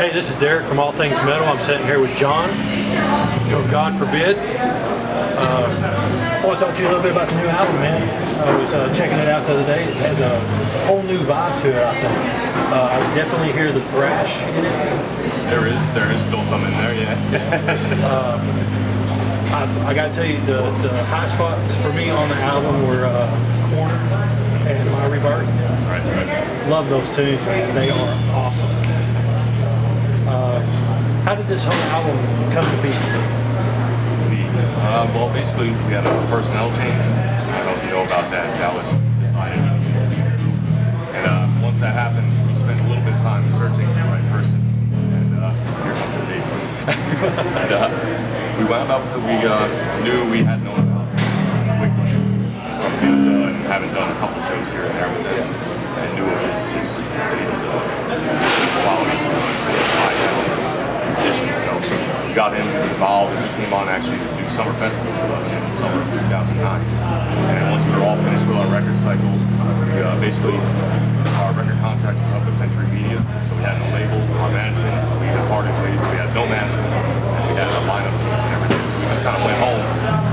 Hey, this is Derek from All Things Metal. I'm sitting here with John from God Forbid. I want to talk to you a little bit about the new album, man. I was checking it out the other day. It has a whole new vibe to it, I think. I definitely hear the thrash in it. There is still some in there, yeah. I got to tell you, the high spots for me on the album were Corner and My Rebirth. Right. Love those tunes, man. They are awesome. How did this whole album come to be? Well, basically, we had a personnel change. I don't know if you know about that. That was decided. And once that happened, we spent a little bit of time searching for the right person. And here comes the bass. And we wound up, we knew we had known about Wickman from Pizza and having done a couple shows here and there with them. And knew it was a quality, high musician. So we got him involved, and he came on actually to do summer festivals with us in the summer of 2009. And once we were all finished with our record cycle, we basically, our record contract was up with Century Media, so we had no label, our management, we had parted ways, so we had no management, and we had a lineup change and everything. So we just kind of went home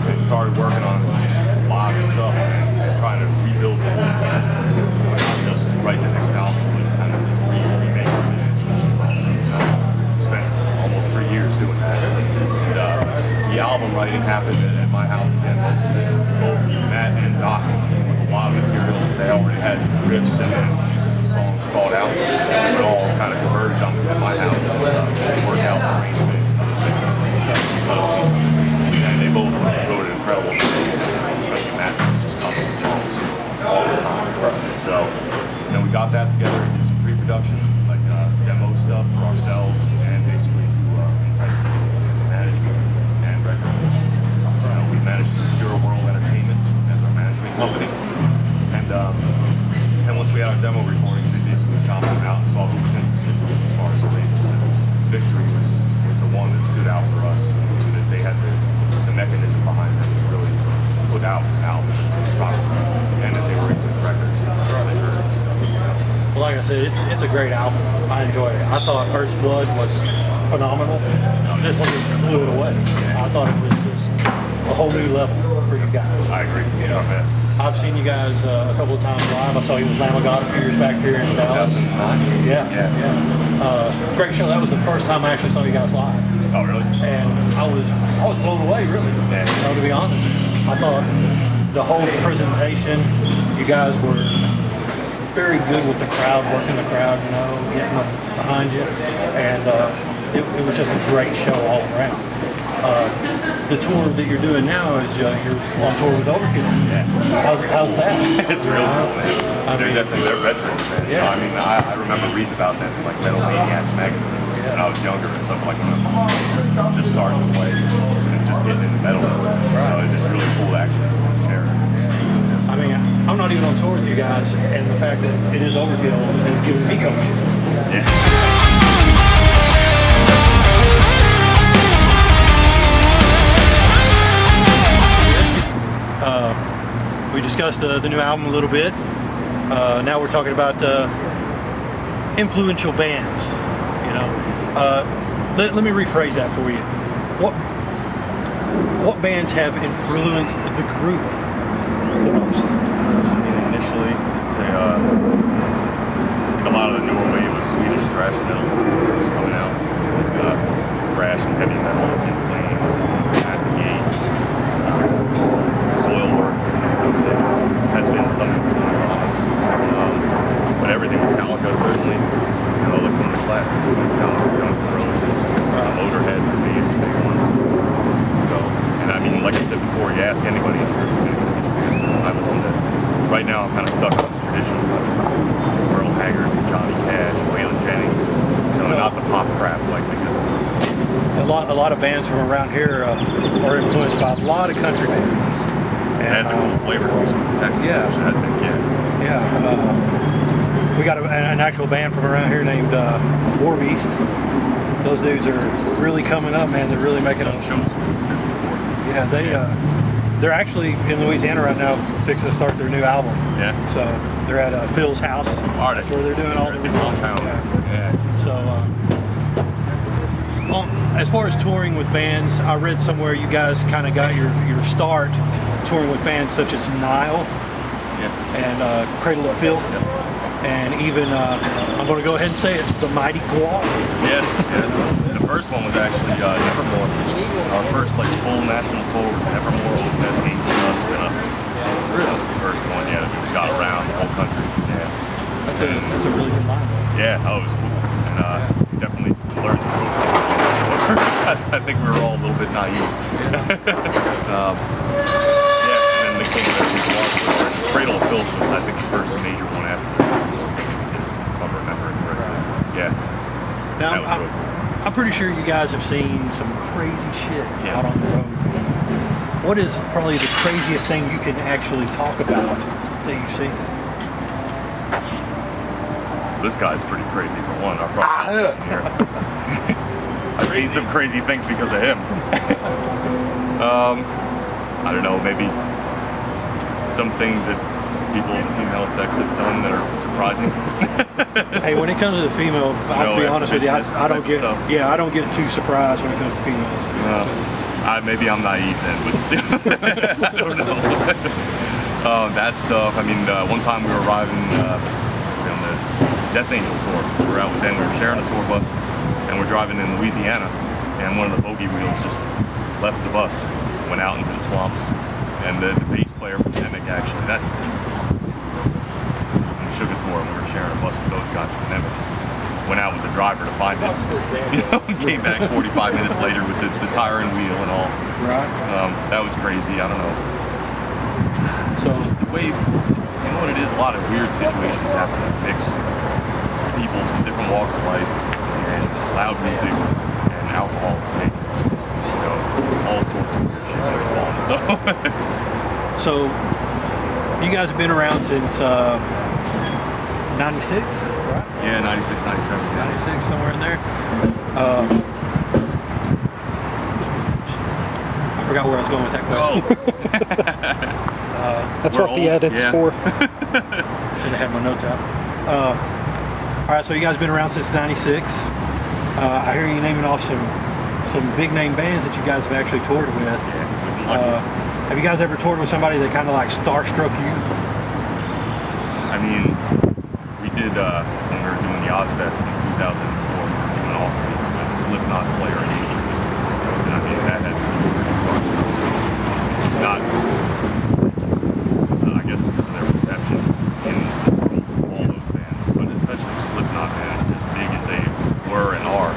and started working on just a lot of stuff and trying to rebuild the whole machine. Not just write the next album, but kind of remake our business machine also. So we spent almost 3 years doing that. And the album writing happened at my house again, most of it. Both Matt and Doc came with a lot of material. They already had riffs and pieces of songs thought out. And it would all kind of converge on at my house and work out arrangements and other things, subtleties. And they both wrote an incredible music, especially Matt, who's just covering songs all the time. So, we got that together and did some pre-production, like demo stuff for ourselves, and basically to entice management and record labels. We managed to secure World Entertainment as our management company, and once we had our demo recordings, they basically shopped them out and saw who was interested as far as the labels. And Victory was the one that stood out for us, and that they had the mechanism behind them to really put out an album properly, and that they were into the record as they heard and stuff. Well, like I said, it's a great album. I enjoyed it. I thought Earth's Blood was phenomenal. This one just blew it away. I thought it was just a whole new level for you guys. I agree. It's our best. I've seen you guys a couple of times live. I saw you with Lamb of God a few years back here in Dallas. 2009. Yeah. Great show. That was the first time I actually saw you guys live. Oh, really? And I was blown away, really. Yeah. To be honest, I thought the whole presentation, you guys were very good with the crowd, working the crowd, getting them behind you, and it was just a great show all around. The tour that you're doing now is you're on tour with Overkill. Yeah. How's that? It's really cool, man. They're veterans, man. Yeah. I remember reading about them in like Metal Maniacs magazine when I was younger and stuff, like when I was just starting to play and just getting into metal. It's just really cool to actually share it. I mean, I'm not even on tour with you guys, and the fact that it is Overkill is giving me coaches. Yeah. We discussed the new album a little bit. Now we're talking about influential bands. Let me rephrase that for you. What bands have influenced the group the most? Initially, I'd say a lot of the newer wave of Swedish thrash metal was coming out. Thrash and heavy metal, like In Flames, At the Gates, Soilwork, I would say has been some influence on us. But everything Metallica, certainly. Like some of the classics, Metallica, Guns N' Roses, Motorhead for me is a big one. So, and I mean, like I said before, you ask anybody in the group, I listen to. Right now, I'm kind of stuck on the traditional country. Earl Haggard, Johnny Cash, Waylon Jennings. Not the pop crap like the good stuff. A lot of bands from around here are influenced by a lot of country bands. And that's a cool flavor music from Texas. I think, we got an actual band from around here named War Beast. Those dudes are really coming up, man. They're really making shows. Yeah, they're actually in Louisiana right now, fixing to start their new album. Yeah. So they're at Phil's house. That's where they're doing all the compound. So as far as touring with bands, I read somewhere you guys kind of got your start touring with bands such as Nile and Cradle of Filth, and even I'm going to go ahead and say it, the Mighty Guar. Yes. The first one was actually Nevermore. Our first like full national tour was Nevermore, Open Angel Dust, and us. That was the first one. Yeah, that got around the whole country. Yeah. That's a really good line. Yeah, it was cool, and definitely learned the ropes. I think we were all a little bit naive. Yeah, and then the King of the Cradle of Filth was, I think, the first major one after that. If I'm remembering correctly. Yeah. Now, That was really cool. I'm pretty sure you guys have seen some crazy shit out on the road. What is probably the craziest thing you can actually talk about that you've seen? This guy's pretty crazy for one. Our front engineer. I've seen some crazy things because of him. I don't know, maybe some things that people of the female sex have done that are surprising. Hey, when it comes to the female, I'll be honest with you, I don't get stuff. I don't get too surprised when it comes to females. Maybe I'm naive then, but I don't know. That stuff. I mean, one time we were arriving on the Death Angel tour. We were out with them. We were sharing a tour bus, and we're driving in Louisiana, and one of the bogey wheels just left the bus, went out into the swamps, and the bass player from Nemec actually. That's it was in the Sugar tour, and we were sharing a bus with those guys from Nemec. Went out with the driver to find it. Came back 45 minutes later with the tire and wheel and all. Right. That was crazy. I don't know. So Just the way, you know what it is? A lot of weird situations happen that mix people from different walks of life and loud music and alcohol take, all sorts of weird shit that spawns. So you guys have been around since 96, right? Yeah, 96, 97. 96, somewhere in there. I forgot where I was going with that question. That's what the edit's for. Should have had my notes out. All right, so you guys been around since '96. I hear you naming off some big name bands that you guys have actually toured with. Have you guys ever toured with somebody that kind of like starstruck you? I mean, we did when we were doing the Ozfest in 2004. We were doing alternates with Slipknot, Slayer, and Hatebreed. And I mean, that had pretty starstruck. Not just, I guess, because of their reception in the world, all those bands, but especially Slipknot, man, it's as big as they were and are.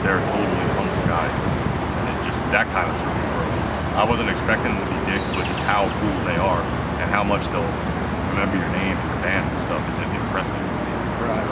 They're totally humble guys, and it just that kind of threw me for a loop. I wasn't expecting them to be dicks, but just how cool they are and how much they'll remember your name and your band and stuff is impressive to me. Right.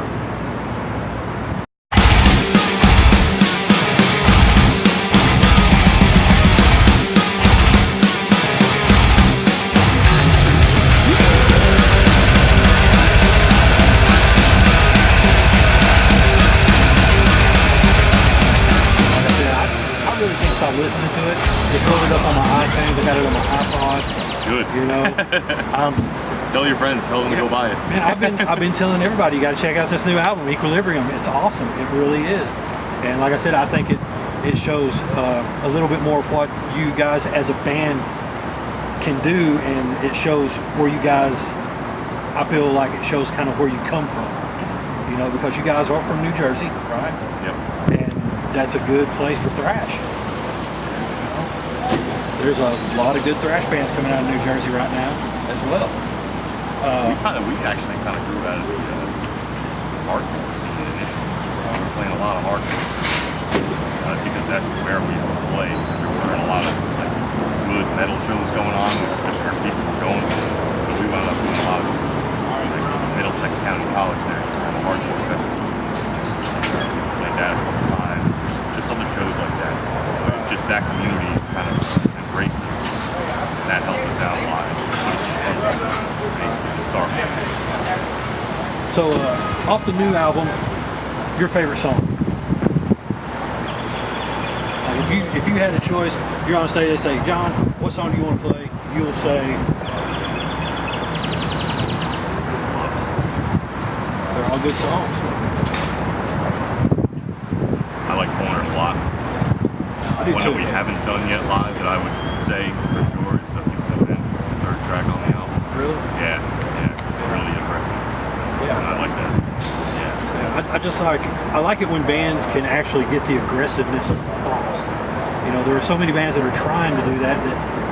I really can't stop listening to it. Just load it up on my iTunes. I got it on my iPod. Good. You know. Tell your friends. Tell them to go buy it. Man, I've been telling everybody you got to check out this new album, Equilibrium. It's awesome. It really is. And like I said, I think it shows a little bit more of what you guys as a band can do, and it shows where you guys. I feel like it shows kind of where you come from. You know, because you guys are from New Jersey, right? Yep. And that's a good place for thrash. You know? There's a lot of good thrash bands coming out of New Jersey right now as well. We actually kind of grew out of the hardcore scene initially. We were playing a lot of hardcore scenes because that's where we would play. There were a lot of like good metal shows going on where people were going to. So we wound up doing a lot of these Middlesex County College there. Just had a hardcore festival. Played that a couple times. Just other shows like that. Just that community kind of embraced us. And that helped us out a lot. Put us in front of basically the start. So off the new album, your favorite song? Like if you had a choice, you're on stage, they say, John, what song do you want to play? You'll say, they're all good songs. I like Corner a lot. do one too. that we haven't done yet live that I would say for sure is If You Put In, the third track on the album. Really? Yeah, 'cause it's really impressive. Yeah. And I like that. Yeah. I just I like it when bands can actually get the aggressiveness across. You know, there are so many bands that are trying to do that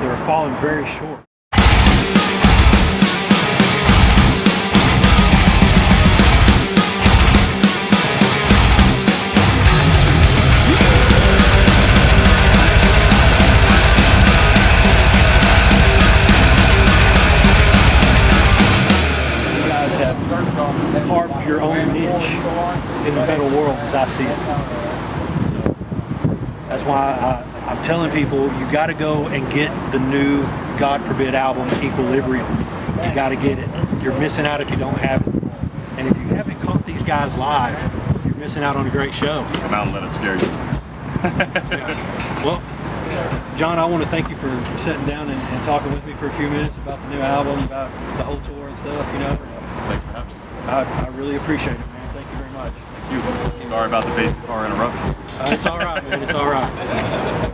are falling very short. You guys have carved your own niche in the metal world as I see it. So that's why I'm telling people you got to go and get the new God Forbid album, Equilibrium. You got to get it. You're missing out if you don't have it. And if you haven't caught these guys live, you're missing out on a great show. Come out and let us scare you. Well, John, I want to thank you for sitting down and talking with me for a few minutes about the new album, about the whole tour and stuff, you know. Thanks for having me. I really appreciate it, man. Thank you very much. Thank you. Sorry about the bass guitar interruptions. It's all right, man. It's all right.